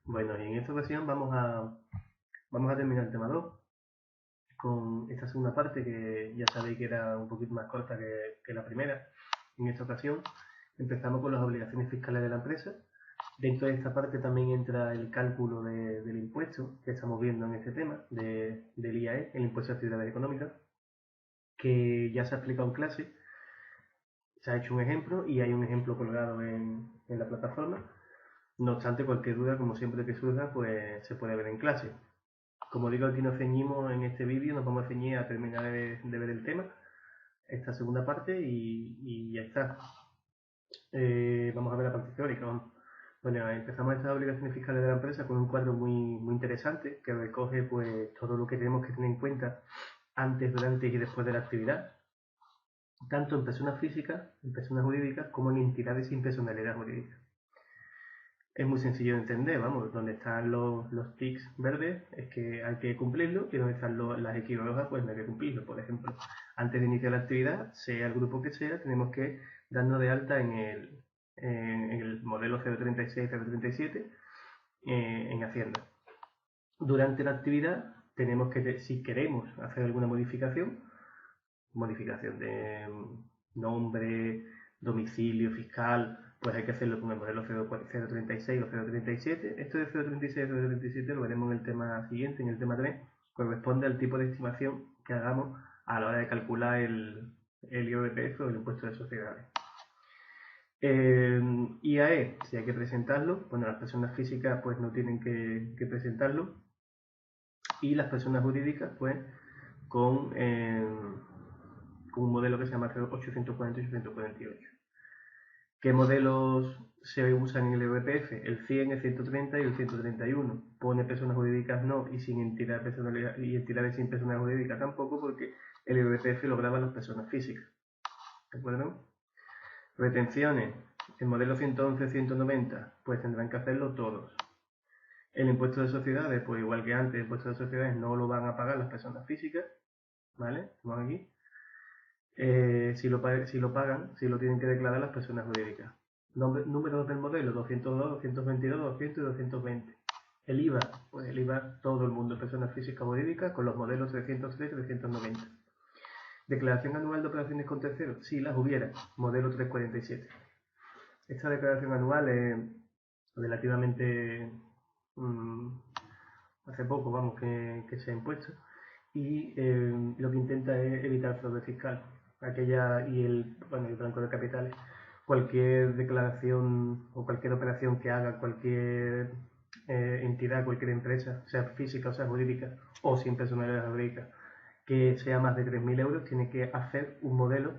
Bueno, y en esta ocasión vamos a terminar el tema 2 con esta segunda parte que ya sabéis que era un poquito más corta que la primera. En esta ocasión empezamos con las obligaciones fiscales de la empresa. Dentro de esta parte también entra el cálculo del impuesto que estamos viendo en este tema, del IAE, el impuesto a actividades económicas, que ya se ha explicado en clase, se ha hecho un ejemplo y hay un ejemplo colgado en la plataforma. No obstante, cualquier duda, como siempre que surja, pues se puede ver en clase. Como digo, aquí nos ceñimos en este vídeo, nos vamos a ceñir a terminar de ver el tema, esta segunda parte y ya está. Vamos a ver la parte teórica. Vamos. Bueno, empezamos estas obligaciones fiscales de la empresa con un cuadro muy interesante que recoge pues todo lo que tenemos que tener en cuenta antes, durante y después de la actividad, tanto en personas físicas, en personas jurídicas, como en entidades sin personalidad jurídica. Es muy sencillo de entender, vamos, donde están los tics verdes es que hay que cumplirlo y donde están las X rojas pues no hay que cumplirlo. Por ejemplo, antes de iniciar la actividad, sea el grupo que sea, tenemos que darnos de alta en el modelo 036-037 en Hacienda. Durante la actividad tenemos que, si queremos hacer alguna modificación de nombre, domicilio fiscal, pues hay que hacerlo con el modelo 036 o 037. Esto de 036 y 037 lo veremos en el tema siguiente, en el tema 3, corresponde al tipo de estimación que hagamos a la hora de calcular el IRPF o el impuesto de sociedades. IAE, si hay que presentarlo, bueno, las personas físicas pues no tienen que presentarlo y las personas jurídicas pues con un modelo que se llama 840 y 848. ¿Qué modelos se usan en el IRPF? El 100, el 130 y el 131. Pone personas jurídicas no y sin entidad personalidad y entidades sin personalidad jurídica tampoco, porque el IRPF lo graban las personas físicas. ¿De acuerdo? Retenciones. El modelo 111, 190, pues tendrán que hacerlo todos. El impuesto de sociedades, pues igual que antes, el impuesto de sociedades no lo van a pagar las personas físicas, ¿vale? Estamos aquí. Si lo pagan, si lo tienen que declarar las personas jurídicas. Números del modelo: 202, 222, 200 y 220. El IVA, pues el IVA todo el mundo, personas físicas o jurídicas, con los modelos 303 y 390. Declaración anual de operaciones con terceros, si las hubiera, modelo 347. Esta declaración anual es relativamente hace poco, vamos, que se ha impuesto y lo que intenta es evitar fraude fiscal. Aquella y el blanco de capitales. Cualquier declaración o cualquier operación que haga cualquier entidad, cualquier empresa, sea física o sea jurídica, o sin personalidad jurídica, que sea más de 3.000 euros, tiene que hacer un modelo,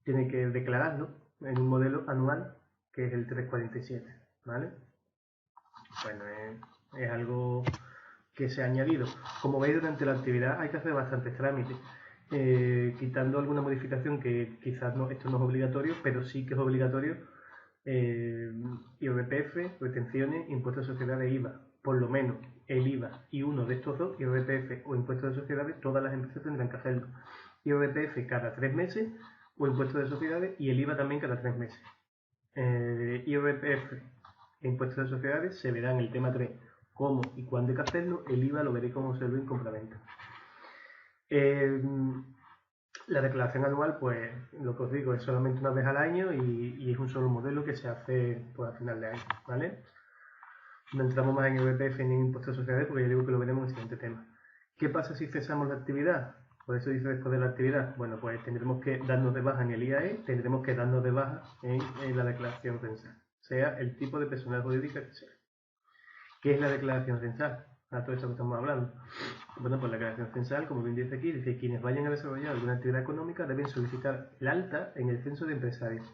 tiene que declararlo en un modelo anual que es el 347, ¿vale? Bueno, es algo que se ha añadido. Como veis, durante la actividad hay que hacer bastantes trámites, quitando alguna modificación que quizás no, esto no es obligatorio, pero sí que es obligatorio. IRPF, retenciones, impuestos de sociedades e IVA. Por lo menos el IVA y uno de estos dos, IRPF o impuestos de sociedades, todas las empresas tendrán que hacerlo. IRPF cada 3 meses o impuestos de sociedades y el IVA también cada 3 meses. IRPF e impuestos de sociedades se verá en el tema 3 cómo y cuándo hay que hacerlo. El IVA lo veréis cómo se lo en compraventa. La declaración anual, pues lo que os digo, es solamente una vez al año y es un solo modelo que se hace pues, a final de año, ¿vale? No entramos más en IRPF ni en impuestos de sociedades porque ya digo que lo veremos en el siguiente tema. ¿Qué pasa si cesamos la actividad? Por eso dice después de la actividad. Bueno, pues tendremos que darnos de baja en el IAE, tendremos que darnos de baja en la declaración censal, sea el tipo de personal jurídica que sea. ¿Qué es la declaración censal? A todo esto que estamos hablando. Bueno, pues la declaración censal, como bien dice aquí, dice que quienes vayan a desarrollar alguna actividad económica deben solicitar el alta en el censo de empresarios.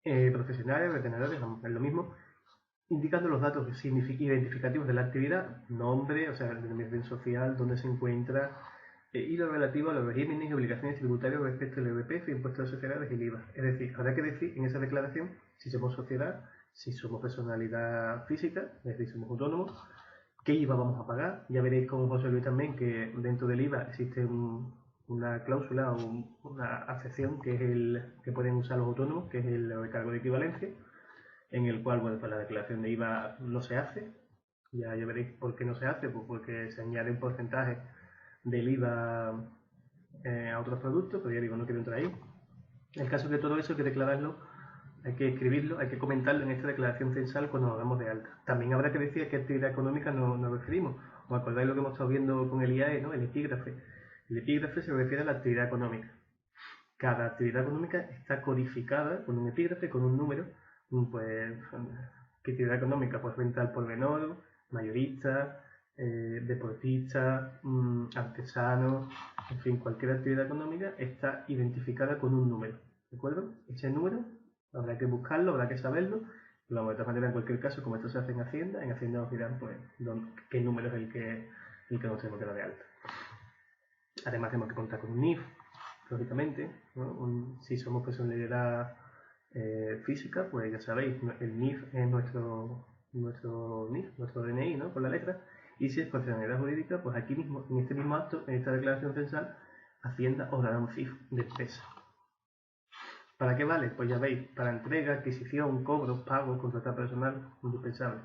Profesionales, retenedores, es lo mismo, indicando los datos identificativos de la actividad, nombre, o sea, el denominación social, dónde se encuentra, y lo relativo a los regímenes y obligaciones tributarias respecto al IRPF, impuestos de sociedades y el IVA. Es decir, habrá que decir en esa declaración si somos sociedad, si somos personalidad física, es decir, somos autónomos, qué IVA vamos a pagar. Ya veréis con José Luis también que dentro del IVA existe una cláusula o una acepción que es el que pueden usar los autónomos, que es el recargo de equivalencia. en el cual, bueno, pues la declaración de IVA no se hace. Ya veréis por qué no se hace, pues porque se añade un porcentaje del IVA a otros productos, pero ya digo, no quiero entrar ahí. El caso es que todo eso hay que declararlo, hay que escribirlo, hay que comentarlo en esta declaración censal cuando nos damos de alta. También habrá que decir a qué actividad económica nos referimos. ¿Os acordáis lo que hemos estado viendo con el IAE, ¿no? El epígrafe? El epígrafe se refiere a la actividad económica. Cada actividad económica está codificada con un epígrafe, con un número. Pues, ¿qué actividad económica? Pues venta al por menor, mayorista, deportista, artesano, en fin, cualquier actividad económica está identificada con un número, ¿de acuerdo? Ese número habrá que buscarlo, habrá que saberlo, pero de todas maneras, en cualquier caso, como esto se hace en Hacienda nos dirán pues, qué número es el que nos tenemos que dar de alta. Además tenemos que contar con un NIF, lógicamente, ¿no? Si somos personas de edad física, pues ya sabéis, el NIF es nuestro NIF, nuestro DNI, ¿no? Con la letra. Y si es personalidad jurídica, pues aquí mismo, en este mismo acto, en esta declaración censal, Hacienda os dará un CIF de empresa. ¿Para qué vale? Pues ya veis, para entrega, adquisición, cobros, pagos, contratar personal, indispensable.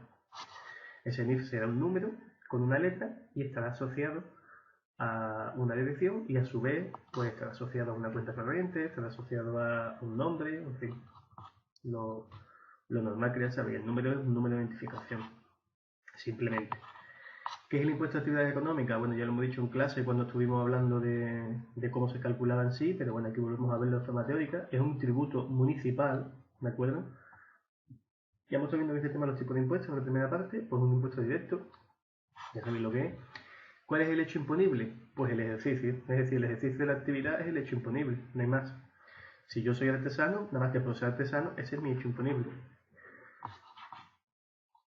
Ese NIF será un número con una letra y estará asociado a una dirección y a su vez pues estará asociado a una cuenta corriente, estará asociado a un nombre, en fin, lo normal que ya sabéis, el número es un número de identificación, simplemente. ¿Qué es el impuesto de actividad económica? Bueno, ya lo hemos dicho en clase cuando estuvimos hablando de cómo se calculaba en sí, pero bueno, aquí volvemos a verlo de forma teórica. Es un tributo municipal, ¿de acuerdo? Ya hemos estado viendo en este tema los tipos de impuestos en la primera parte, pues un impuesto directo, ya sabéis lo que es. ¿Cuál es el hecho imponible? Pues el ejercicio, es decir, el ejercicio de la actividad es el hecho imponible, no hay más. Si yo soy artesano, nada más que por ser artesano, ese es mi hecho imponible.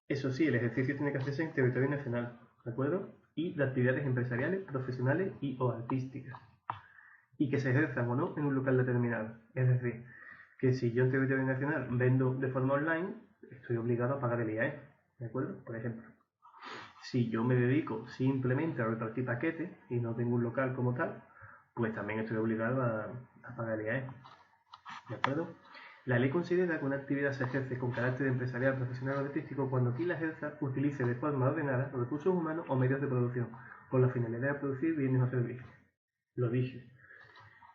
Eso sí, el ejercicio tiene que hacerse en territorio nacional, ¿de acuerdo? Y de actividades empresariales, profesionales y o artísticas. Y que se ejerzan o no en un local determinado. Es decir, que si yo en territorio nacional vendo de forma online, estoy obligado a pagar el IAE, ¿de acuerdo? Por ejemplo. Si yo me dedico simplemente a repartir paquetes y no tengo un local como tal, pues también estoy obligado a pagar el IAE. ¿De acuerdo? La ley considera que una actividad se ejerce con carácter empresarial, profesional o artístico cuando quien la ejerza utilice de forma ordenada recursos humanos o medios de producción con la finalidad de producir bienes o servicios. Lo dije.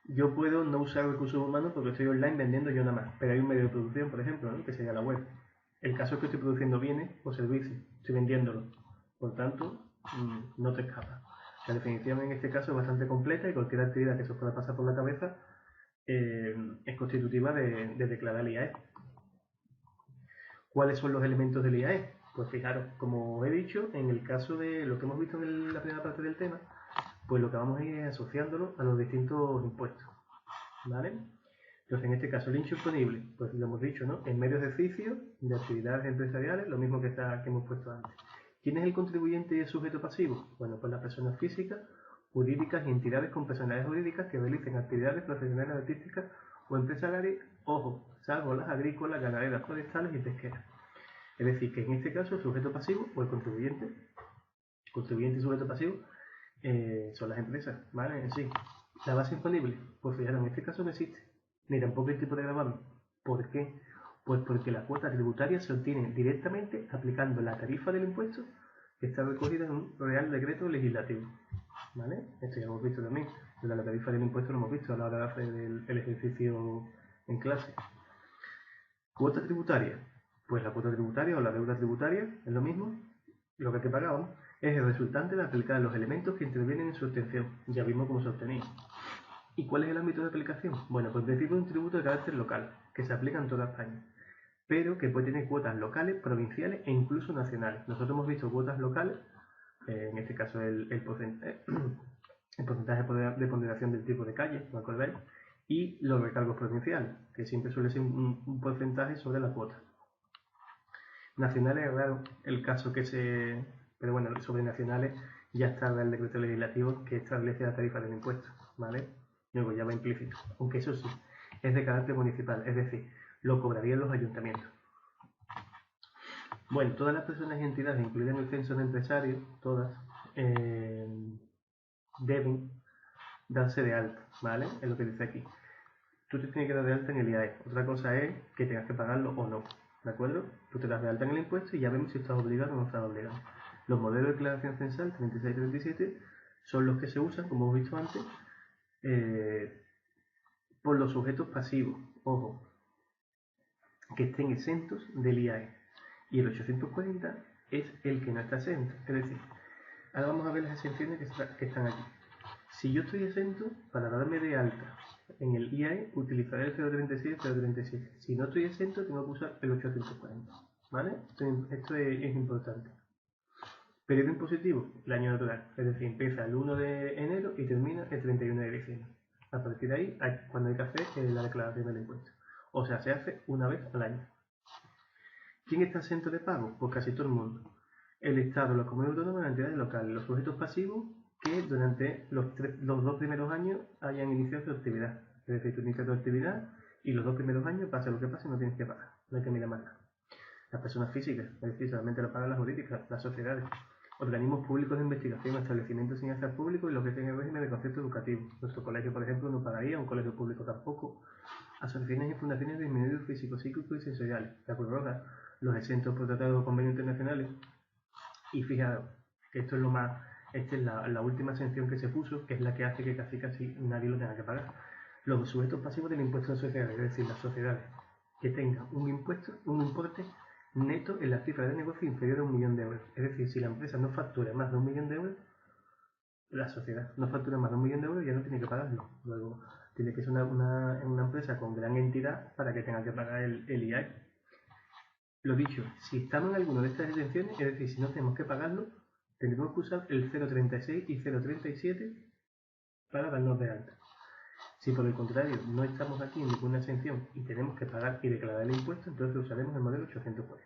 Yo puedo no usar recursos humanos porque estoy online vendiendo yo nada más, pero hay un medio de producción, por ejemplo, ¿no? Que sería la web. El caso es que estoy produciendo bienes o servicios, estoy vendiéndolos. Por tanto, no te escapa. La definición en este caso es bastante completa y cualquier actividad que se os pueda pasar por la cabeza es constitutiva de declarar el IAE. ¿Cuáles son los elementos del IAE? Pues fijaros, como os he dicho, en el caso de lo que hemos visto en la primera parte del tema, pues lo que vamos a ir es asociándolo a los distintos impuestos, ¿vale? Entonces, en este caso, el hecho imponible, pues lo hemos dicho, ¿no? En medio de ejercicio de actividades empresariales, lo mismo que hemos puesto antes. ¿Quién es el contribuyente y el sujeto pasivo? Bueno, pues las personas físicas, jurídicas y entidades con personalidades jurídicas que realicen actividades profesionales, artísticas o empresariales, ojo, salvo las agrícolas, ganaderas, forestales y pesqueras. Es decir, que en este caso el sujeto pasivo o el contribuyente y sujeto pasivo son las empresas, ¿vale? En sí. La base imponible, pues fijaros, en este caso no existe, ni tampoco el tipo de gravamen. ¿Por qué? Pues porque la cuota tributaria se obtiene directamente aplicando la tarifa del impuesto que está recogida en un Real Decreto Legislativo, ¿vale? Esto ya lo hemos visto también, la tarifa del impuesto lo hemos visto a la hora de hacer el ejercicio en clase. Cuota tributaria, pues la cuota tributaria o la deuda tributaria es lo mismo, lo que pagamos es el resultante de aplicar los elementos que intervienen en su obtención. Ya vimos cómo se obtenía. ¿Y cuál es el ámbito de aplicación? Bueno, pues en principio es un tributo de carácter local, que se aplica en toda España, pero que puede tener cuotas locales, provinciales e incluso nacionales. Nosotros hemos visto cuotas locales, en este caso el porcentaje de ponderación del tipo de calle, ¿me acordáis? Y los recargos provinciales, que siempre suele ser un porcentaje sobre la cuota. Nacionales, claro, el caso que se... Pero bueno, sobre nacionales ya está el decreto legislativo que establece la tarifa del impuesto, ¿vale? Luego ya va implícito. Aunque eso sí, es de carácter municipal, es decir, lo cobrarían los ayuntamientos. Bueno, todas las personas y entidades, incluidas en el censo de empresarios, todas, deben darse de alta, ¿vale? Es lo que dice aquí. Tú te tienes que dar de alta en el IAE. Otra cosa es que tengas que pagarlo o no. ¿de acuerdo? Tú te das de alta en el impuesto y ya vemos si estás obligado o no estás obligado. Los modelos de declaración censal 36 y 37 son los que se usan, como hemos visto antes, por los sujetos pasivos, ojo, que estén exentos del IAE. Y el 840 es el que no está exento. Es decir, ahora vamos a ver las exenciones que están aquí. Si yo estoy exento, para darme de alta en el IAE, utilizaré el 036 y el 037. Si no estoy exento, tengo que usar el 840. ¿Vale? Esto es importante. Periodo impositivo, el año natural. Es decir, empieza el 1 de enero y termina el 31 de diciembre. A partir de ahí, cuando hay que hacer la declaración del impuesto. O sea, se hace una vez al año. ¿Quién está exento de pago? Pues casi todo el mundo. El Estado, los comunidades autónomas, las entidades locales, los sujetos pasivos que durante los 2 primeros años hayan iniciado su actividad. Es decir, tú inicias tu actividad y los 2 primeros años, pase lo que pase, no tienes que pagar. No hay que mirar más nada. Las personas físicas, es decir, solamente lo pagan las jurídicas, las sociedades, organismos públicos de investigación, establecimientos sin hacer público y los que tengan régimen de concierto educativo. Nuestro colegio, por ejemplo, no pagaría, un colegio público tampoco. Asociaciones y fundaciones de individuos físicos, psíquicos y sensoriales. La Cruz Roja, los exentos por tratados o convenios internacionales. Y fijaros, que esto es lo más, esta es la última exención que se puso, que es la que hace que casi nadie lo tenga que pagar. Los sujetos pasivos del impuesto de sociedades, es decir, las sociedades que tengan un importe neto en la cifra de negocio inferior a 1 millón de euros. Es decir, si la empresa no factura más de 1 millón de euros, la sociedad no factura más de 1 millón de euros, ya no tiene que pagarlo. Luego, tiene que ser una empresa con gran entidad para que tenga que pagar el IAE. Lo dicho, si estamos en alguna de estas exenciones, es decir, si no tenemos que pagarlo, tendremos que usar el 036 y 037 para darnos de alta. Si por el contrario no estamos aquí en ninguna exención y tenemos que pagar y declarar el impuesto, entonces usaremos el modelo 840.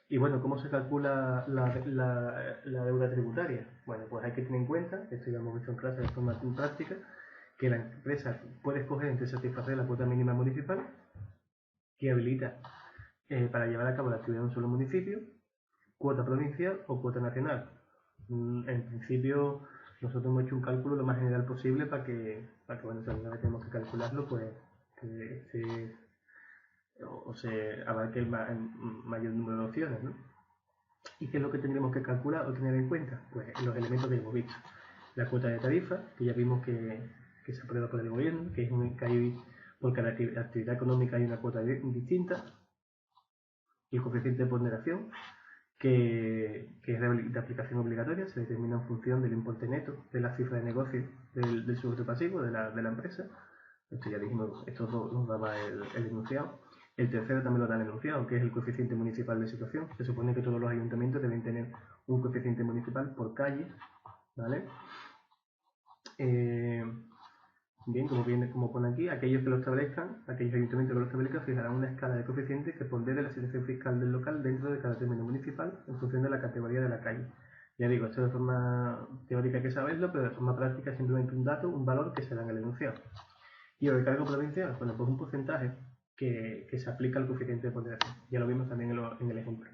Y bueno, ¿cómo se calcula la deuda tributaria? Bueno, pues hay que tener en cuenta, esto ya hemos visto en clase de forma práctica, que la empresa puede escoger entre satisfacer la cuota mínima municipal, que habilita para llevar a cabo la actividad en un solo municipio, cuota provincial o cuota nacional. En principio, nosotros hemos hecho un cálculo lo más general posible para que bueno, si alguna vez tenemos que calcularlo, pues que se abarque el mayor número de opciones, ¿no? ¿Y qué es lo que tendremos que calcular o tener en cuenta? Pues los elementos que hemos visto. La cuota de tarifa, que ya vimos que se aprueba por el gobierno, que hay, por cada actividad económica hay una cuota distinta, y el coeficiente de ponderación, que es de aplicación obligatoria, se determina en función del importe neto de la cifra de negocio del sujeto pasivo de la empresa. Esto ya dijimos, esto nos daba el enunciado. El tercero también lo da el enunciado, que es el coeficiente municipal de situación. Se supone que todos los ayuntamientos deben tener un coeficiente municipal por calle, ¿vale? Bien, como pone aquí, aquellos ayuntamientos que lo establezcan fijarán una escala de coeficientes que pondere la situación fiscal del local dentro de cada término municipal en función de la categoría de la calle. Ya digo, esto de forma teórica hay que saberlo, pero de forma práctica es simplemente un dato, un valor que se da en el enunciado. Y el recargo provincial, bueno, pues un porcentaje que se aplica al coeficiente de ponderación. Ya lo vimos también en el ejemplo.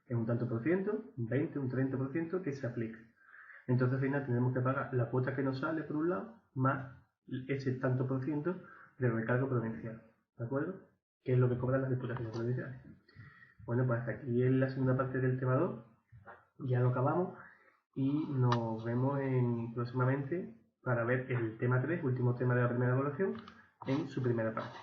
Es un tanto por ciento, un 20, un 30% que se aplica. Entonces al final tendremos que pagar la cuota que nos sale por un lado, más ese tanto por ciento de recargo provincial. ¿De acuerdo? Que es lo que cobran las diputaciones provinciales. Bueno, pues hasta aquí es la segunda parte del tema 2. Ya lo acabamos y nos vemos próximamente para ver el tema 3, último tema de la primera evaluación, en su primera parte.